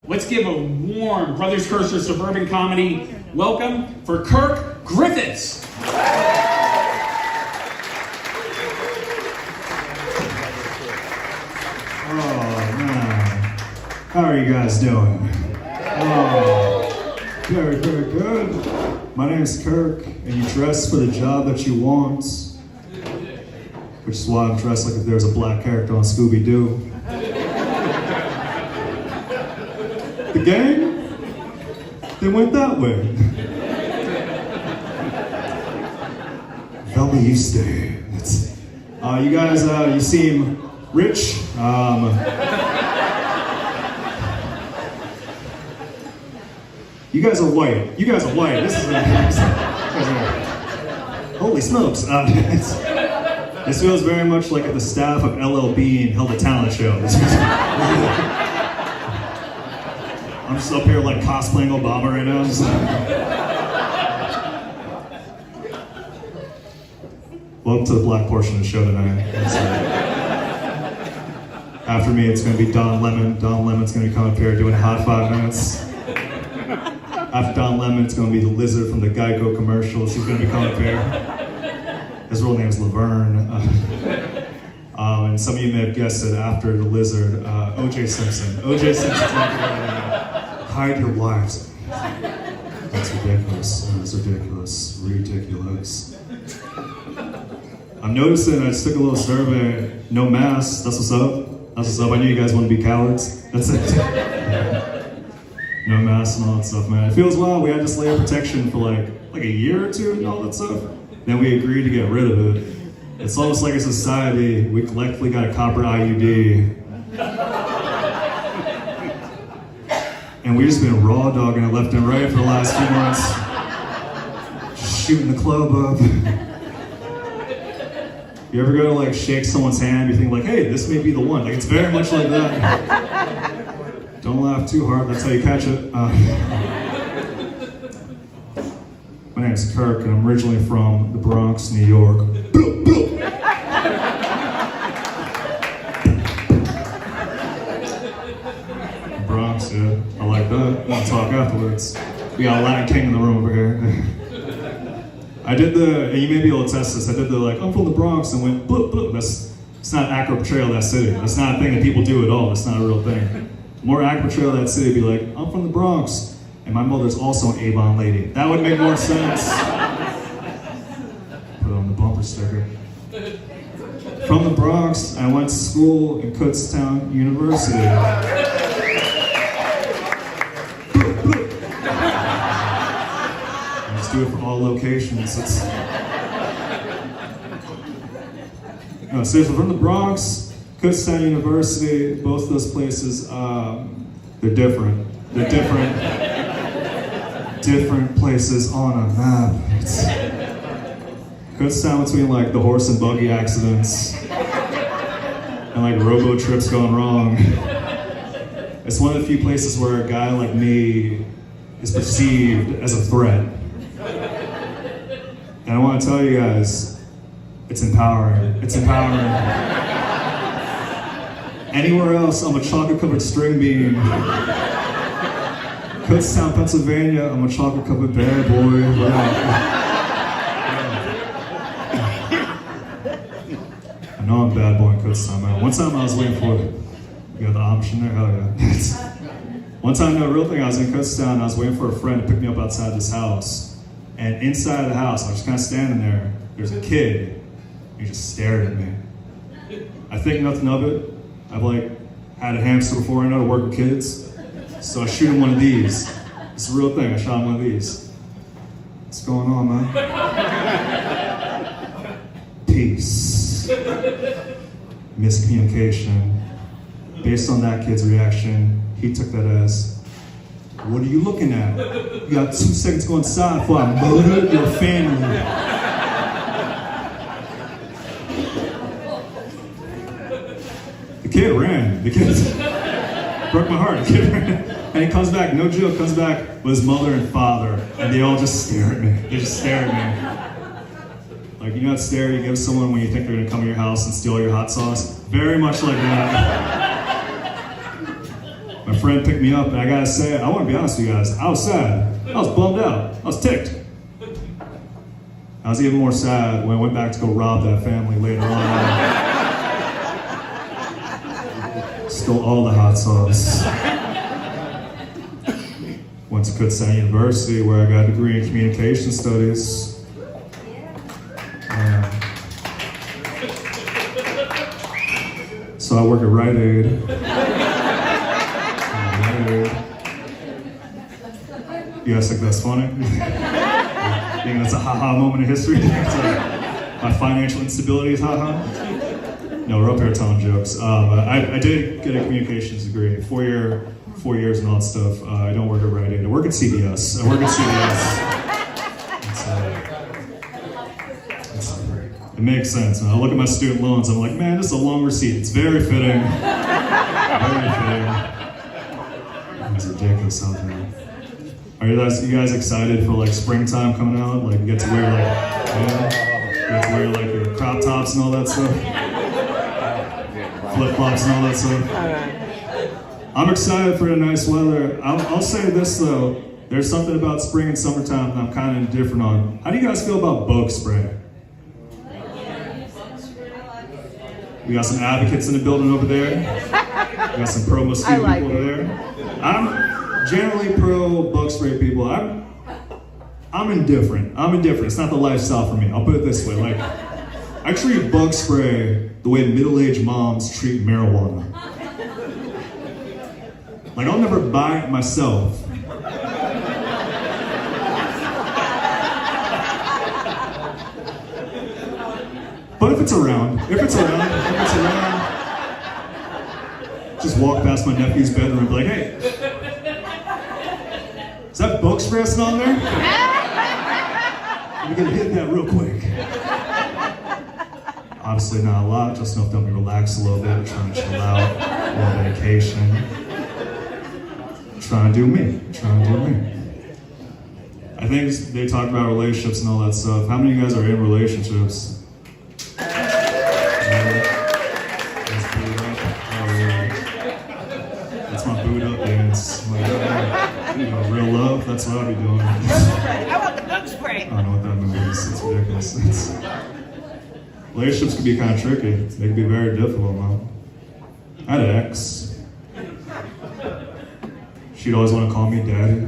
Let's give a warm Brothers Cursor Suburban Comedy welcome for Kirk Griffiths. How are you guys doing? Oh, very, very good. My name is Kirk, and you dress for the job that you want, which is why I'm dressed like if there was a black character on Scooby-Doo. The gang, they went that way. Velma, you stay. You guys, you seem rich. You guys are white. This is holy smokes. This feels very much like if the staff of LL Bean held a talent show. I'm just up here like cosplaying Obama right now. Welcome to the black portion of the show tonight. After me, it's going to be Don Lemon. Don Lemon's going to be coming up here doing hot 5 minutes. After Don Lemon, it's going to be the lizard from the Geico commercials. He's going to be coming up here. His real name is Laverne. And some of you may have guessed it after the lizard, O.J. Simpson. O.J. Simpson's going to be coming here. Hide your wives. That's ridiculous. That's ridiculous. Ridiculous. I'm noticing, I just took a little survey. No masks. That's what's up. That's what's up. I knew you guys want to be cowards. That's it. No masks and all that stuff, man. It feels wild. We had this layer of protection for like a year or two and all that stuff. Then we agreed to get rid of it. It's almost like a society. We collectively got a copper IUD. And we've just been raw dogging it left and right for the last few months. Just shooting the club up. You ever go to like shake someone's hand, you think like, hey, this may be the one. Like it's very much like that. Don't laugh too hard, that's how you catch it. My name is Kirk, and I'm originally from the Bronx, New York. Bronx, yeah, I like that. We'll talk afterwards. We got a Latin King in the room over here. I did and you may be able to test this, I did I'm from the Bronx, and went, bloop, bloop. It's not an accurate portrayal of that city. That's not a thing that people do at all. It's not a real thing. More accurate portrayal of that city would be like, I'm from the Bronx, and my mother's also an Avon lady. That would make more sense. Put it on the bumper sticker. From the Bronx, I went to school in Kutztown University. I just do it for all locations. No, seriously, from the Bronx, Kutztown University, both those places, they're different. They're different places on a map. Kutztown between like the horse and buggy accidents and like robo trips going wrong. It's one of the few places where a guy like me is perceived as a threat. And I want to tell you guys, it's empowering. It's empowering. Anywhere else, I'm a chocolate-covered string bean. Kutztown, Pennsylvania, I'm a chocolate-covered bad boy. I know I'm a bad boy in Kutztown, man. One time I was waiting for you got the option there? Hell yeah. One time, no, real thing, I was in Kutztown, I was waiting for a friend to pick me up outside this house. And inside of the house, I was just kind of standing there, there's a kid. He just stared at me. I think nothing of it. I've had a hamster before, I know to work with kids. So I shoot him one of these. It's a real thing, I shot him one of these. What's going on, man? Peace. Miscommunication. Based on that kid's reaction, he took that as, what are you looking at? You got 2 seconds to go inside before I murder your family. The kid ran. The kid broke my heart. The kid ran. And he comes back, no joke, comes back with his mother and father. And they all just stare at me. They just stare at me. Like, you know that stare you give someone when you think they're gonna come to your house and steal your hot sauce? Very much like that. My friend picked me up, and I gotta say, I want to be honest with you guys, I was sad. I was bummed out. I was ticked. I was even more sad when I went back to go rob that family later on. Stole all the hot sauce. Went to Kutztown University where I got a degree in communication studies. So I work at Rite Aid. You guys think that's funny? You think that's a ha-ha moment in history? My financial instability is ha-ha? No, we're up here telling jokes. I did get a communications degree, 4 years and all that stuff. I don't work at Rite Aid. I work at CBS. It makes sense. And I look at my student loans, I'm like, man, this is a long receipt. It's very fitting. Very fitting. It's ridiculous out there. Are you guys excited for like springtime coming out? Like you get to wear like your crop tops and all that stuff? Flip flops and all that stuff? I'm excited for the nice weather. I'll say this though, there's something about spring and summertime that I'm kind of indifferent on. How do you guys feel about bug spray? We got some advocates in the building over there. We got some pro mosquito people over there. I'm generally pro bug spray people. I'm indifferent. It's not the lifestyle for me. I'll put it this way. Like, I treat bug spray the way middle-aged moms treat marijuana. Like, I'll never buy it myself. But if it's around, just walk past my nephew's bedroom and be like, hey, is that bug spray that's on there? We're gonna hit that real quick. Obviously not a lot, just enough to help me relax a little bit, trying to chill out, a little vacation. Trying to do me. I think they talk about relationships and all that stuff. How many of you guys are in relationships? That's my boot up dance. Real love, that's what I'll be doing. I want the bug spray. I don't know what that means. It's ridiculous. Relationships can be kind of tricky. They can be very difficult, man. I had an ex. She'd always want to call me daddy.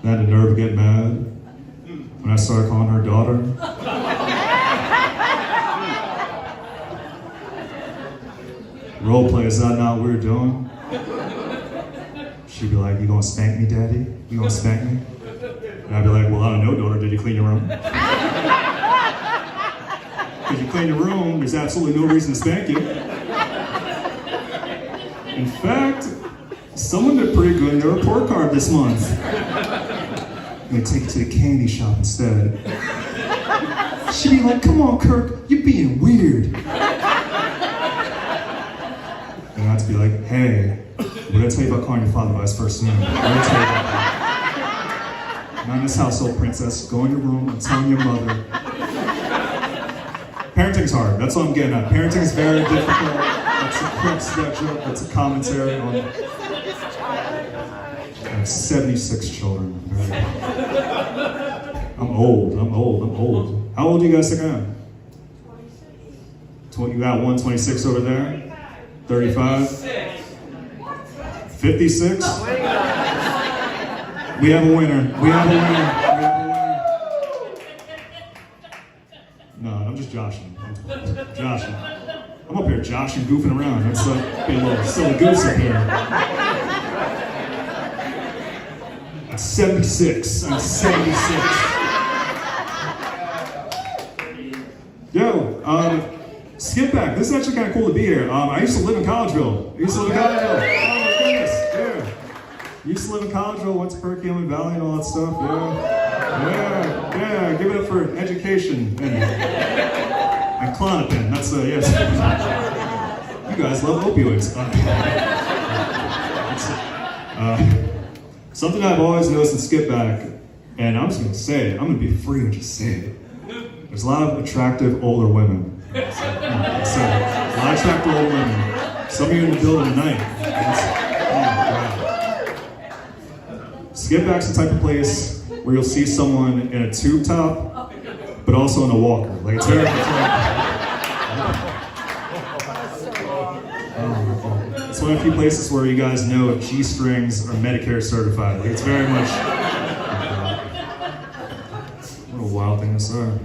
I had the nerve to get mad when I started calling her daughter. Role play, is that not what we're doing? She'd be like, you gonna spank me, daddy? You gonna spank me? And I'd be like, well, I don't know, daughter, did you clean your room? Because you clean your room, there's absolutely no reason to spank you. In fact, someone did pretty good in their report card this month. I'm gonna take it to the candy shop instead. She'd be like, come on, Kirk, you're being weird. And I'd be like, hey, what did I tell you about calling your father by his first name? What did I tell you about that? Not in this household, princess. Go in your room and tell your mother. Parenting's hard. That's what I'm getting at. Parenting is very difficult. That's a crux of that joke. That's a commentary on. I have 76 children. I'm old. How old do you guys think I am? You got 126 over there? 35? 56? We have a winner. No, I'm just joshing. I'm up here joshing, goofing around. It's like being a little silly goose up here. I'm 76. Yo, skip back. This is actually kind of cool to be here. I used to live in Collegeville. Oh my goodness, yeah. Used to live in Collegeville, went to Perkiomen Valley and all that stuff, yeah. Give it up for education and Klonopin. That's yes. You guys love opioids. Something I've always noticed in skip back, and I'm just gonna say it. I'm gonna be free and just say it. There's a lot of attractive older women. A lot of attractive old women. Some of you in the building tonight. Skipback's the type of place where you'll see someone in a tube top, but also in a walker. Like it's very. It's one of the few places where you guys know G-strings are Medicare certified. Like it's very much. What a wild thing to say.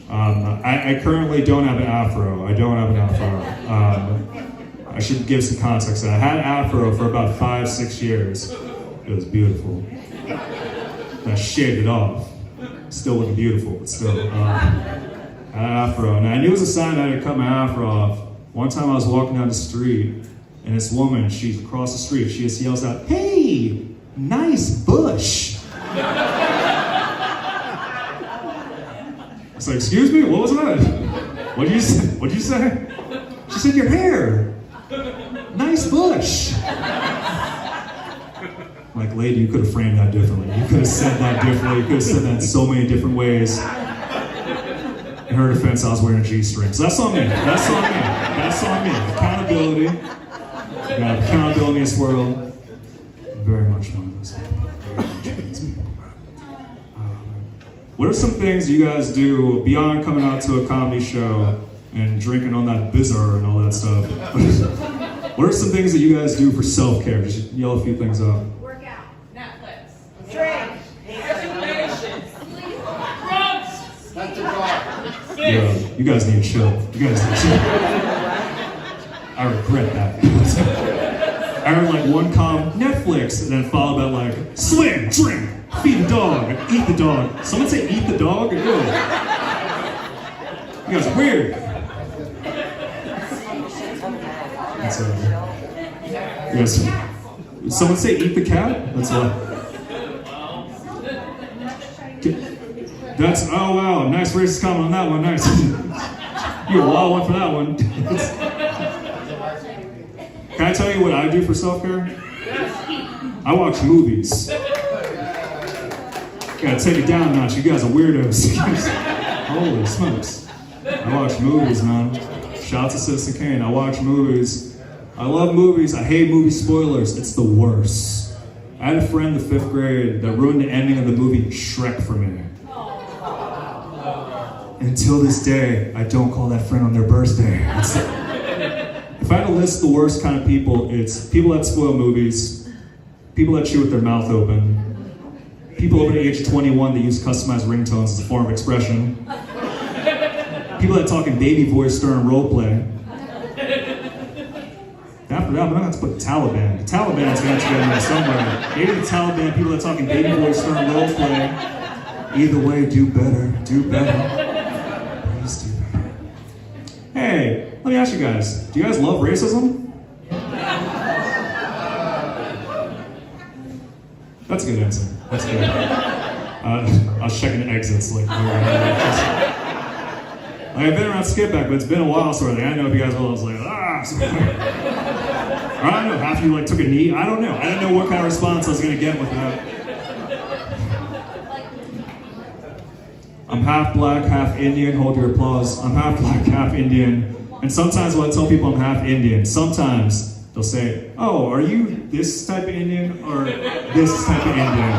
I currently don't have an afro. I should give some context. I had an afro for about 5-6 years. It was beautiful. I shaved it off. Still looking beautiful, but still. I had an afro, and I knew it was a sign that I had to cut my afro off. One time I was walking down the street, and this woman, she's across the street, she just yells out, "Hey, nice bush." I was like, "Excuse me, what was that? What did you say? What did you say?" She said, "Your hair. Nice bush." I'm like, lady, you could have framed that differently. You could have said that differently. You could have said that in so many different ways. In her defense, I was wearing a G-string. So that's on me. That's on me. That's on me. Accountability. You got accountability in this world. Very much one of those people. What are some things you guys do beyond coming out to a comedy show and drinking on that bizarre and all that stuff? What are some things that you guys do for self-care? Just yell a few things out. Work out, Netflix, Drink. Yeah, you guys need to chill. You guys need to chill. I regret that. I heard like one Netflix, and then followed by like, swim, drink, feed the dog, eat the dog. Someone say eat the dog? Ew. You guys are weird. That's yes. Someone say eat the cat? That's what. That's, oh wow, nice racist comment on that one, nice. You're a wild one for that one. Can I tell you what I do for self-care? I watch movies. Gotta take it down a notch, you guys are weirdos. Holy smokes. I watch movies, man. Shout out to Citizen Kane, I watch movies. I love movies, I hate movie spoilers, it's the worst. I had a friend in the 5th grade that ruined the ending of the movie Shrek for me. Until this day, I don't call that friend on their birthday. If I had to list the worst kind of people, it's people that spoil movies, people that chew with their mouth open, people over the age of 21 that use customized ringtones as a form of expression, people that talk in baby voice during roleplay. After that, I'm gonna have to put the Taliban. The Taliban's gonna have to get in there somewhere. Maybe the Taliban, people that talk in baby voice during roleplay. Either way, do better, do better. Hey, let me ask you guys, do you guys love racism? That's a good answer. That's good. I was checking the exits. I've been around Skipback, but it's been a while, sort of. I don't know if you guys will. I was like, ah. Or I don't know, half of you took a knee. I don't know. I didn't know what kind of response I was going to get with that. I'm half black, half Indian. Hold your applause. I'm half black, half Indian. And sometimes when I tell people I'm half Indian, sometimes they'll say, "Oh, are you this type of Indian or this type of Indian?"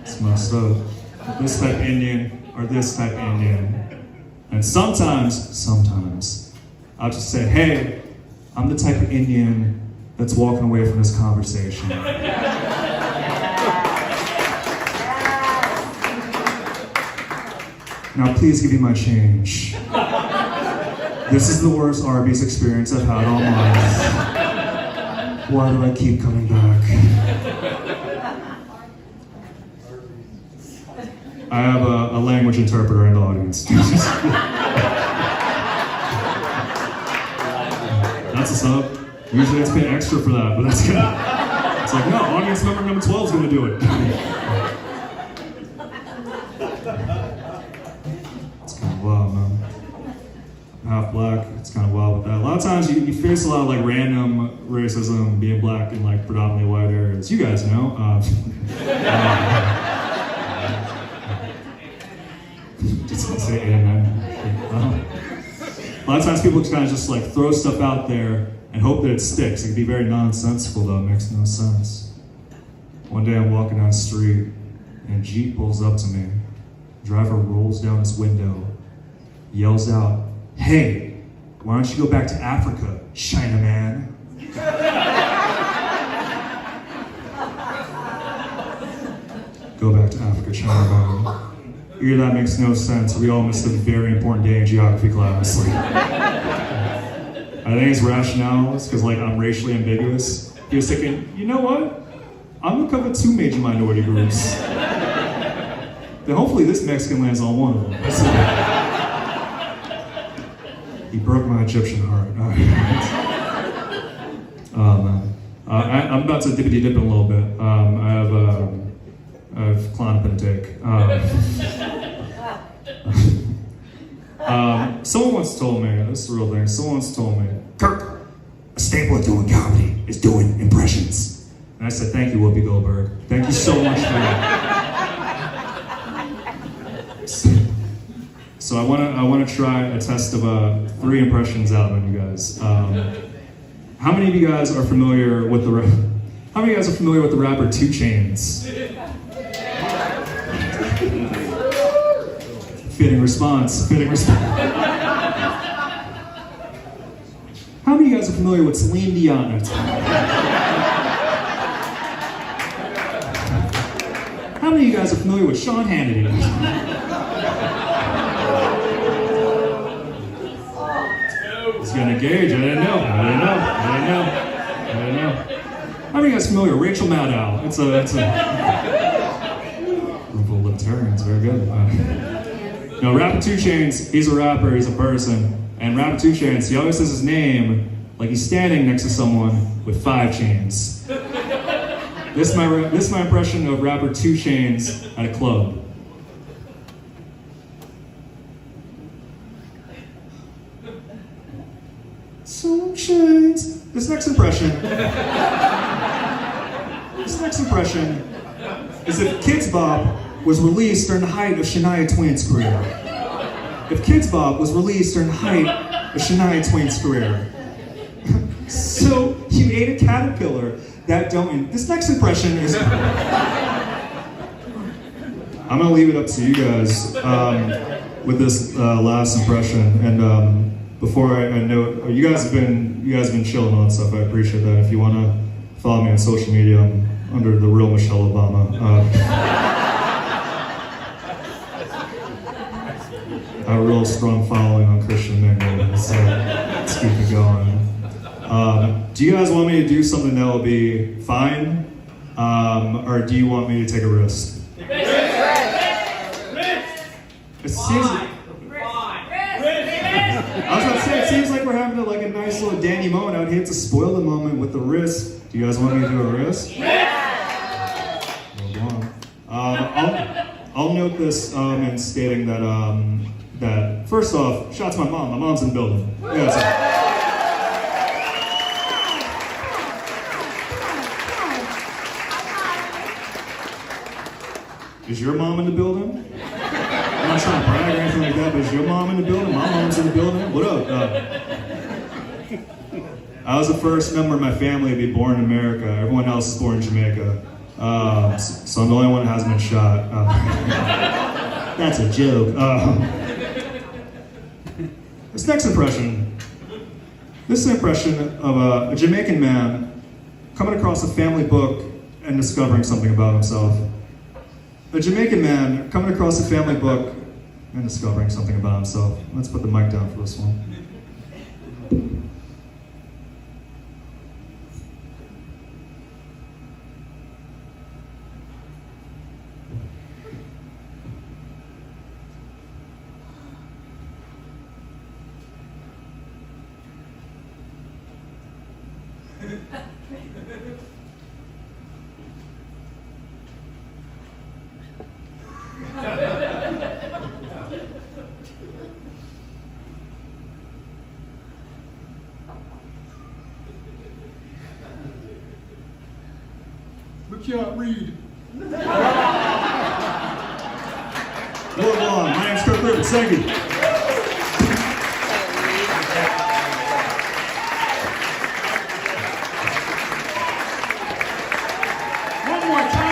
It's messed up. This type of Indian or this type of Indian. And sometimes, I'll just say, "Hey, I'm the type of Indian that's walking away from this conversation." Now please give me my change. This is the worst Arby's experience I've had all my life. Why do I keep coming back? I have a language interpreter in the audience. That's what's up. Usually I have to pay extra for that, but that's good. It's like, no, audience member number 12 is gonna do it. Wow, man. Half black, it's kind of wild with that. A lot of times you face a lot of like random racism being black in like predominantly white areas. You guys know. Just gonna say amen. A lot of times people kind of just like throw stuff out there and hope that it sticks. It can be very nonsensical though, it makes no sense. One day I'm walking down the street and a Jeep pulls up to me. The driver rolls down his window, yells out, "Hey, why don't you go back to Africa, Chinaman?" Go back to Africa, Chinaman. Either that makes no sense. We all missed a very important day in geography class. I think his rationale is because I'm racially ambiguous. He was thinking, you know what? I'm gonna cover 2 major minority groups. Then hopefully this Mexican lands on one of them. He broke my Egyptian heart. Oh man. I'm about to dippity dip in a little bit. I have Klonopin. Someone once told me, this is a real thing, someone once told me, "Kirk, a staple of doing comedy is doing impressions." And I said, "Thank you, Whoopi Goldberg. Thank you so much for that." So I want to try a test of 3 impressions out on you guys. How many of you guys are familiar with the rapper 2 Chainz? Fitting response. How many of you guys are familiar with Celine Dion? How many of you guys are familiar with Sean Hannity? It's gonna gauge. I didn't know. How many of you guys are familiar with Rachel Maddow? It's a group of libertarians. Very good. No, rapper 2 Chainz, he's a rapper, he's a person. And rapper 2 Chainz, he always says his name like he's standing next to someone with 5 chains. This is my impression of rapper 2 Chainz at a club. So Chainz. This next impression is if Kids Bop was released during the height of Shania Twain's career. If Kids Bop was released during the height of Shania Twain's career. So you ate a caterpillar that don't. This next impression is. I'm gonna leave it up to you guys with this last impression. And before I know, you guys have been chilling on stuff. I appreciate that. If you wanna follow me on social media, I'm under the real Michelle Obama. I have a real strong following on Christian Mingle, so let's keep it going. Do you guys want me to do something that will be fine, or do you want me to take a risk? It seems. I was about to say, it seems like we're having a nice little Danny moment out here to spoil the moment with the risk. Do you guys want me to do a risk? I'll note this in stating that that first off, shout out to my mom. My mom's in the building. Yeah, is your mom in the building? I'm not trying to brag or anything like that, but is your mom in the building? My mom's in the building. What up? I was the first member of my family to be born in America. Everyone else is born in Jamaica. So I'm the only one that hasn't been shot. That's a joke. This next impression. This is an impression of a Jamaican man coming across a family book and discovering something about himself. A Jamaican man coming across a family book and discovering something about himself. Let's put the mic down for this one. We can't read. Hold on, my name's Kirk Rivers, thank you. more time.